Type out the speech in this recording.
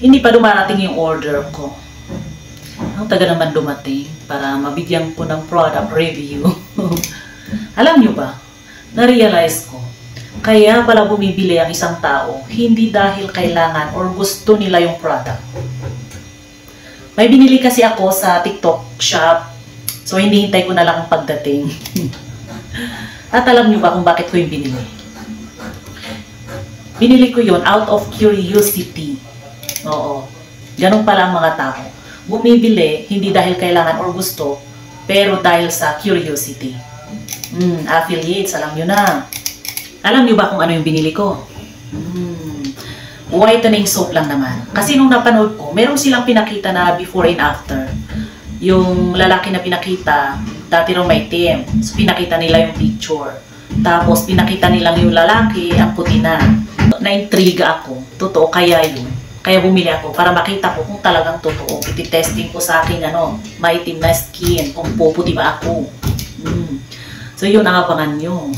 Hindi pa dumarating yung order ko. Ang taga naman dumating para mabigyan ko ng product review. Alam nyo ba, na-realize ko, kaya pala bumibili ang isang tao, hindi dahil kailangan or gusto nila yung product. May binili kasi ako sa TikTok shop, so hinihintay ko na lang ang pagdating. At alam nyo ba kung bakit ko yung binili? Binili ko yun out of curiosity. Oo, ganun pala ang mga tao. Bumibili, hindi dahil kailangan or gusto, pero dahil sa curiosity. Affiliates, alam nyo na. Alam nyo ba kung ano yung binili ko? Whitening soap lang naman. Kasi nung napanood ko, meron silang pinakita na before and after. Yung lalaki na pinakita, dati raw may itim. So pinakita nila yung picture. Tapos pinakita nilang yung lalaki, ang puti na. Na-intriga ako. Totoo kaya yun. Kaya bumili ako para makita ko kung talagang totoo. Iti-testing ko sa aking maitim na skin, kung puputi ba ako. So yun ang abangan nyo.